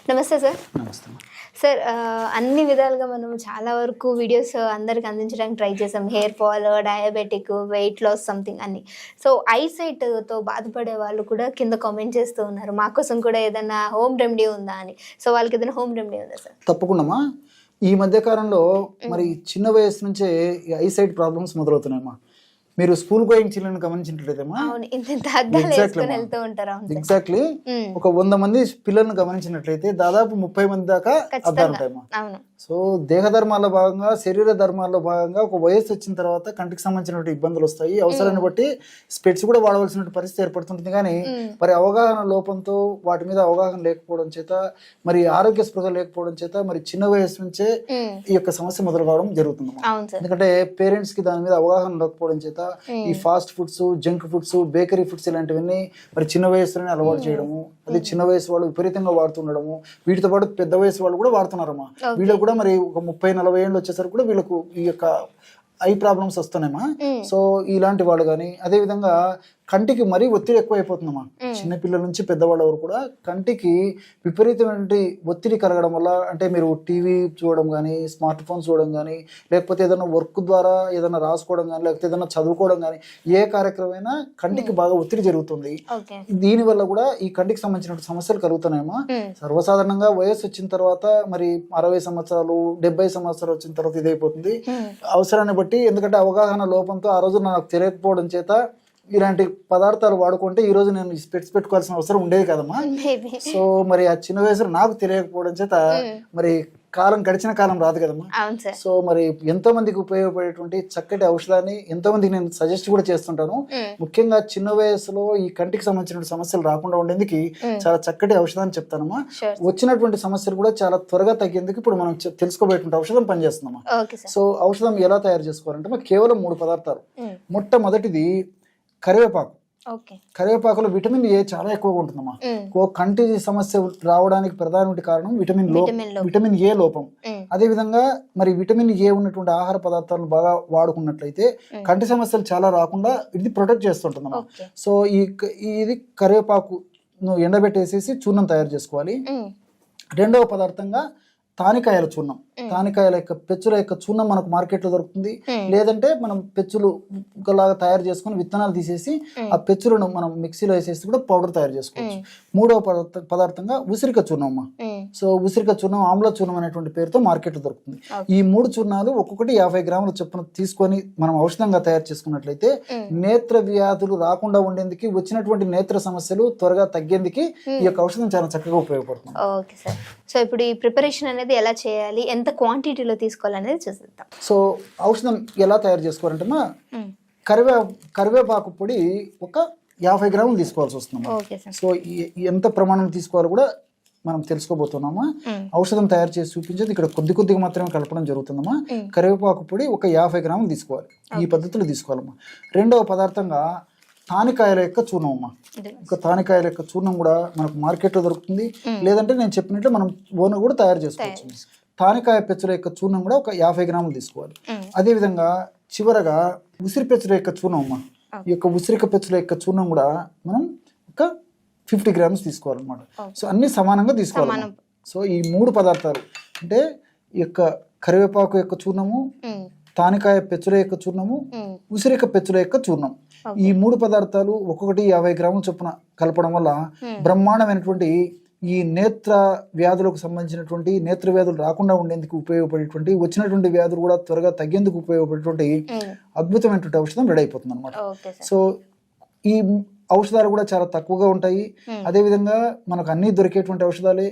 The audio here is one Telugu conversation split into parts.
నమస్తే సార్. నమస్తే. సార్ అన్ని విధాలుగా మనం చాలా వరకు వీడియోస్ అందరికి అందించడానికి ట్రై చేసాం. Hair fall, diabetic, weight loss something అన్ని. సో ఐసైట్తో బాధపడే వాళ్ళు కూడా కింద కామెంట్ చేస్తూ ఉన్నారు, మా కోసం కూడా ఏదైనా హోమ్ రెమెడీ ఉందా అని. సో వాళ్ళకి ఏదైనా హోమ్ రెమెడీ ఉందా సార్? తప్పకుండా. ఈ మధ్య కాలంలో మరి చిన్న వయసు నుంచే ఐసైట్ ప్రాబ్లమ్స్ మొదలవుతున్నాయమ్మా. మీరు స్కూల్ గోయింగ్ చిల్డ్రన్ గమనించినట్లయితేమా, ఎగ్జాక్ట్లీ ఒక 100 మంది పిల్లలను గమనించినట్లయితే దాదాపు 30 మంది దాకా అద్దాలు ఉంటాయమ్మా. సో దేహ ధర్మాల్లో భాగంగా, శరీర ధర్మాల్లో భాగంగా ఒక వయసు వచ్చిన తర్వాత కంటికి సంబంధించినటువంటి ఇబ్బందులు వస్తాయి. అవసరాన్ని బట్టి స్పెట్స్ కూడా వాడవలసిన పరిస్థితి ఏర్పడుతుంటుంది. కానీ మరి అవగాహన లోపంతో, వాటి మీద అవగాహన లేకపోవడం చేత, మరి ఆరోగ్య స్పృహ లేకపోవడం చేత మరి చిన్న వయసు నుంచే ఈ యొక్క సమస్య మొదలు కావడం జరుగుతుంది. ఎందుకంటే పేరెంట్స్ కి దాని మీద అవగాహన లేకపోవడం చేత ఈ fast foods, junk foods, bakery foods ఇలాంటివన్నీ మరి చిన్న వయసులోనే అలవాటు చేయడము, అది చిన్న వయసు వాళ్ళు విపరీతంగా వాడుతుండడము. వీటితో పాటు పెద్ద వయసు వాళ్ళు కూడా వాడుతున్నారమ్మా. వీళ్ళకి కూడా మరి ఒక 30-40 ఏళ్ళు వచ్చేసరికి కూడా వీళ్ళకు ఈ యొక్క ఐ ప్రాబ్లమ్స్ వస్తున్నాయమ్మా. సో ఇలాంటి వాళ్ళు కానీ, అదే విధంగా కంటికి మరీ ఒత్తిడి ఎక్కువైపోతుందమ్మా. చిన్నపిల్లల నుంచి పెద్దవాళ్ళ వరకు కూడా కంటికి విపరీతమైన ఒత్తిడి కలగడం వల్ల, అంటే మీరు టీవీ చూడడం కానీ, స్మార్ట్ ఫోన్ చూడడం కానీ, లేకపోతే ఏదైనా వర్క్ ద్వారా ఏదైనా రాసుకోవడం కానీ, లేకపోతే ఏదైనా చదువుకోవడం కానీ, ఏ కార్యక్రమైనా కంటికి బాగా ఒత్తిడి జరుగుతుంది. దీనివల్ల కూడా ఈ కంటికి సంబంధించిన సమస్యలు కలుగుతున్నాయమ్మా. సర్వసాధారణంగా వయసు వచ్చిన తర్వాత మరి 60 సంవత్సరాలు, 70 సంవత్సరాలు వచ్చిన తర్వాత ఇదైపోతుంది అవసరాన్ని బట్టి. ఎందుకంటే అవగాహన లోపంతో ఆ రోజు నాకు తెలియకపోవడం చేత ఇలాంటి పదార్థాలు వాడుకుంటే ఈ రోజు నేను స్పెట్స్ పెట్టుకోవాల్సిన అవసరం ఉండేది కదమ్మా. సో మరి ఆ చిన్న వయసులో నాకు తెలియకపోవడం చేత మరి కాలం గడిచిన కాలం రాదు కదమ్మా. సో మరి ఎంతో మందికి ఉపయోగపడేటువంటి చక్కటి ఔషధాన్ని ఎంతో మందికి నేను సజెస్ట్ కూడా చేస్తుంటాను. ముఖ్యంగా చిన్న వయసులో ఈ కంటికి సంబంధించిన సమస్యలు రాకుండా ఉండేందుకు చాలా చక్కటి ఔషధాన్ని చెప్తానమ్మా. వచ్చినటువంటి సమస్యలు కూడా చాలా త్వరగా తగ్గేందుకు ఇప్పుడు మనం తెలుసుకోబోయేటువంటి ఔషధం పనిచేస్తుందమ్మా. సో ఔషధం ఎలా తయారు చేసుకోవాలంటే కేవలం 3 పదార్థాలు. మొట్టమొదటిది కరివేపాకు. కరివేపాకులో విటమిన్ ఏ చాలా ఎక్కువగా ఉంటుందమ్మా. కంటి సమస్య రావడానికి ప్రధాన కారణం విటమిన్ ఏ లోపం. అదే విధంగా మరి విటమిన్ ఏ ఉన్నటువంటి ఆహార పదార్థాలను బాగా వాడుకున్నట్లయితే కంటి సమస్యలు చాలా రాకుండా ఇది ప్రొటెక్ట్ చేస్తుంటుందమ్మా. సో ఇది కరివేపాకు ఎండబెట్టేసేసి చూర్ణం తయారు చేసుకోవాలి. రెండవ పదార్థంగా తానికాయల చూర్ణం. తానికాయల యొక్క పెచ్చుల యొక్క చూర్ణం మనకు మార్కెట్లో దొరుకుతుంది. లేదంటే మనం పెచ్చులు లాగా తయారు చేసుకుని విత్తనాలు తీసేసి ఆ పెచ్చులను మనం మిక్సీలో వేసేసి కూడా పౌడర్ తయారు చేసుకోవచ్చు. మూడవ పదార్థంగా ఉసిరిక చూర్ణం అమ్మా. సో ఉసిరిక చూర్ణం, ఆమ్ల చూర్ణం అనేటువంటి పేరుతో మార్కెట్లో దొరుకుతుంది. ఈ 3 చూర్ణాలు ఒక్కొక్కటి 50 గ్రాముల చొప్పున తీసుకొని మనం ఔషధంగా తయారు చేసుకున్నట్లయితే నేత్ర వ్యాధులు రాకుండా ఉండేందుకు, వచ్చినటువంటి నేత్ర సమస్యలు త్వరగా తగ్గేందుకు ఈ యొక్క ఔషధం చాలా చక్కగా ఉపయోగపడుతుంది. సో ఇప్పుడు ఈ ప్రిపరేషన్ అనేది ఎలా చేయాలి, ఎంత క్వాంటిటీలో తీసుకోవాలనేది చూద్దాం. సో ఔషధం ఎలా తయారు చేసుకోవాలంటే కరివేపాకు పొడి ఒక 50 గ్రాములు తీసుకోవాల్సి వస్తుంది. సో ఎంత ప్రమాణం తీసుకోవాలో కూడా మనం తెలుసుకోబోతున్నామా. ఔషధం తయారు చేసి చూపించేది ఇక్కడ కొద్దిగా మాత్రమే కలపడం జరుగుతుందమ్మా. కరివేపాకు పొడి ఒక 50 గ్రాములు తీసుకోవాలి. ఈ పద్ధతిలో తీసుకోవాలమ్మా. రెండవ పదార్థంగా తానికాయల యొక్క చూర్ణం అమ్మా. ఒక తానికాయల యొక్క చూర్ణం కూడా మనకు మార్కెట్లో దొరుకుతుంది. లేదంటే నేను చెప్పినట్టు మనం ఓన్ కూడా తయారు చేసుకోవచ్చు. తానికాయ పెచ్చుల యొక్క చూర్ణం కూడా ఒక 50 గ్రాములు తీసుకోవాలి. అదే విధంగా చివరగా ఉసిరి పెచ్చుల యొక్క చూర్ణం అమ్మా. ఈ యొక్క ఉసిరిక పెచ్చుల యొక్క చూర్ణం కూడా మనం ఒక 50 గ్రామ్స్ తీసుకోవాలన్నమాట. సో అన్ని సమానంగా తీసుకోవాలి. సో ఈ 3 పదార్థాలు అంటే ఈ యొక్క కరివేపాకు యొక్క చూర్ణము, తానికాయ పెచ్చుల యొక్క చూర్ణము, ఉసిరిక పెచ్చుల యొక్క చూర్ణం, ఈ 3 పదార్థాలు ఒక్కొక్కటి 50 గ్రాముల చొప్పున కలపడం వల్ల బ్రహ్మాండమైనటువంటి ఈ నేత్ర వ్యాధులకు సంబంధించినటువంటి, నేత్ర వ్యాధులు రాకుండా ఉండేందుకు ఉపయోగపడేటువంటి, వచ్చినటువంటి వ్యాధులు కూడా త్వరగా తగ్గేందుకు ఉపయోగపడేటువంటి అద్భుతమైనటువంటి ఔషధం రెడీ అయిపోతుంది అనమాట. సో ఈ ఔషధాలు కూడా చాలా తక్కువగా ఉంటాయి. అదే విధంగా మనకు అన్ని దొరికేటువంటి ఔషధాలే.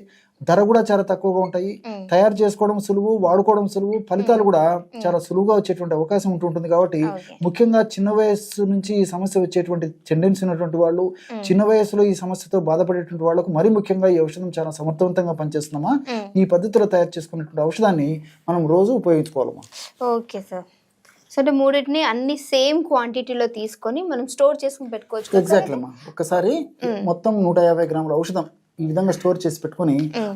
ధర కూడా చాలా తక్కువగా ఉంటాయి. తయారు చేసుకోవడం సులువు, వాడుకోవడం సులువు, ఫలితాలు కూడా చాలా సులువుగా వచ్చేటువంటి అవకాశం ఉంటుంటుంది. కాబట్టి ముఖ్యంగా చిన్న వయస్సు నుంచి ఈ సమస్య వచ్చేటువంటి టెండెన్సీ ఉన్నటువంటి వాళ్ళు, చిన్న వయసులో ఈ సమస్యతో బాధపడేటువంటి వాళ్ళకు మరీ ముఖ్యంగా ఈ ఔషధం చాలా సమర్థవంతంగా పనిచేస్తున్నామా. ఈ పద్ధతిలో తయారు చేసుకున్నటువంటి ఔషధాన్ని మనం రోజు ఉపయోగించుకోవాలమ్మా. Okay sir. సో అంటే మూడింటిని అన్ని సేమ్ క్వాంటిటీలో తీసుకొని మనం స్టోర్ చేసుకుని పెట్టుకోవచ్చు. ఎగ్జాక్ట్లీ అమ్మా. ఒక్కసారి మొత్తం 150 గ్రాముల ఔషధం ఈ విధంగా స్టోర్ చేసి పెట్టుకుని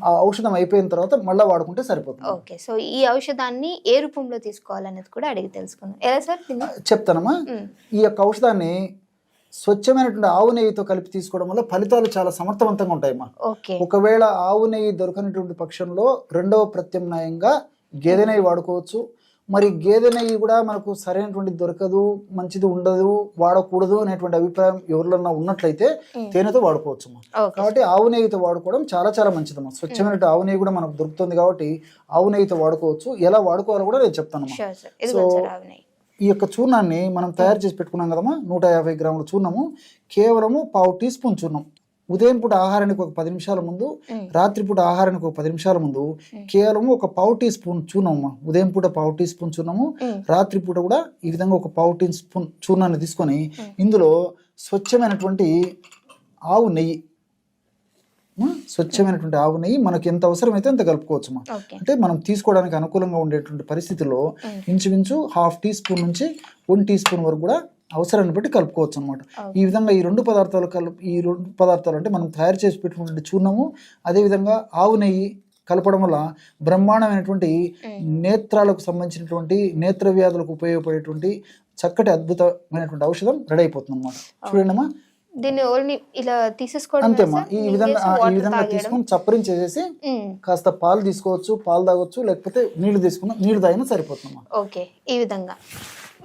ఆ ఔషధం అయిపోయిన తర్వాత మళ్ళీ వాడుకుంటే సరిపోతుంది. ఓకే. సో ఈ ఔషధాన్ని ఏ రూపంలో తీసుకోవాలనేది కూడా అడిగి తెలుసుకుందాం. ఎలా సార్? చెప్తానమ్మా. ఈ యొక్క ఔషధాన్ని స్వచ్ఛమైనటువంటి ఆవు నెయ్యితో కలిపి తీసుకోవడం వల్ల ఫలితాలు చాలా సమర్థవంతంగా ఉంటాయమ్మా. ఓకే. ఒకవేళ ఆవు నెయ్యి దొరకనటువంటి పక్షంలో రెండవ ప్రత్యామ్నాయంగా గేదె నెయ్యి వాడుకోవచ్చు. మరి గేదె నెయ్యి కూడా మనకు సరైనటువంటి దొరకదు, మంచిది ఉండదు, వాడకూడదు అనేటువంటి అభిప్రాయం ఎవరిలో ఉన్నట్లయితే తేనెతో వాడుకోవచ్చు. కాబట్టి ఆవు నెయ్యితో వాడుకోవడం చాలా చాలా మంచిదమ్మా. స్వచ్ఛమైన ఆవు నెయ్యి కూడా మనకు దొరుకుతుంది కాబట్టి ఆవు నెయ్యితో వాడుకోవచ్చు. ఎలా వాడుకోవాలో కూడా నేను చెప్తాను. సో ఈ యొక్క చూర్ణాన్ని మనం తయారు చేసి పెట్టుకున్నాం కదమ్మా, 150 గ్రాముల చూర్ణము, కేవలము 1/2 టీ స్పూన్ చూర్ణం. ఉదయం పూట ఆహారానికి ఒక 10 నిమిషాల ముందు, రాత్రిపూట ఆహారానికి ఒక 10 నిమిషాల ముందు కేవలం ఒక 1/2 టీ స్పూన్ చూర్ణము. ఉదయం పూట 1/2 టీ స్పూన్ చూర్ణము, రాత్రిపూట కూడా ఈ విధంగా ఒక 1/2 టీ స్పూన్ చూర్ణాన్ని తీసుకొని ఇందులో స్వచ్ఛమైనటువంటి ఆవు నెయ్యి మనకి ఎంత అవసరమైతే అంత కలుపుకోవచ్చు. అంటే మనం తీసుకోవడానికి అనుకూలంగా ఉండేటువంటి పరిస్థితుల్లో ఇంచుమించు 1/2 టీ స్పూన్ నుంచి 1 టీ స్పూన్ వరకు కూడా అవసరాన్ని బట్టి కలుపుకోవచ్చు అనమాట. ఈ విధంగా ఈ రెండు పదార్థాలు అంటే మనం తయారు చేసి పెట్టుకున్నటువంటి చూర్ణము, అదేవిధంగా ఆవు నెయ్యి కలపడం వల్ల బ్రహ్మాండమైనటువంటి నేత్రాలకు సంబంధించినటువంటి నేత్ర వ్యాధులకు ఉపయోగపడేటువంటి చక్కటి అద్భుతమైనటువంటి ఔషధం రెడీ అయిపోతుంది అనమాట. చూడండి అమ్మా, దీన్ని ఓన్లీ ఇలా తీసేసుకోవడం అంతేమ్మా. ఈ విధంగా తీసుకొని చప్పరించేసి కాస్త పాలు తీసుకోవచ్చు, పాలు తాగొచ్చు, లేకపోతే నీళ్లు తాగినా సరిపోతుందమ్మా. ఓకే, ఈ విధంగా.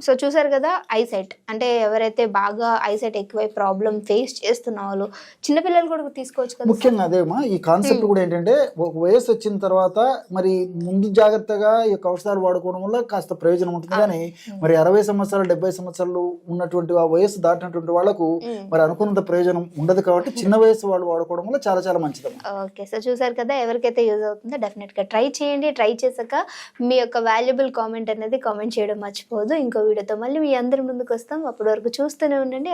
సో చూసారు కదా, ఐసైట్ అంటే ఎవరైతే బాగా ఐసైట్ ఎక్కువై ప్రాబ్లం ఫేస్ చేస్తున్న వాళ్ళు, చిన్నపిల్లలు కూడా తీసుకోవచ్చు కదా. ముఖ్యంగా అదేమా ఈ కాన్సెప్ట్ కూడా ఏంటంటే, ఒక వయసు వచ్చిన తర్వాత మరి ముందు జాగ్రత్తగా ఈ యొక్క ఔషధాలు వాడుకోవడం వల్ల కాస్త ప్రయోజనం ఉంటుంది. కానీ మరి 60 సంవత్సరాలు 70 సంవత్సరాలు ఉన్నటువంటి ఆ వయసు దాటినటువంటి వాళ్ళకు మరి అనుకున్నంత ప్రయోజనం ఉండదు. కాబట్టి చిన్న వయసు వాళ్ళు వాడుకోవడం వల్ల చాలా చాలా మంచిది. ఓకే, సో చూసారు కదా, ఎవరికైతే యూజ్ అవుతుందో డెఫినెట్ గా ట్రై చేయండి. ట్రై చేశాక మీ యొక్క వాల్యుబుల్ కామెంట్ అనేది కామెంట్ చేయడం మర్చిపోదు. ఇంకో వీడియోతో మళ్ళీ మీ అందరి ముందుకు వస్తాం. అప్పటి వరకు చూస్తూనే ఉండండి.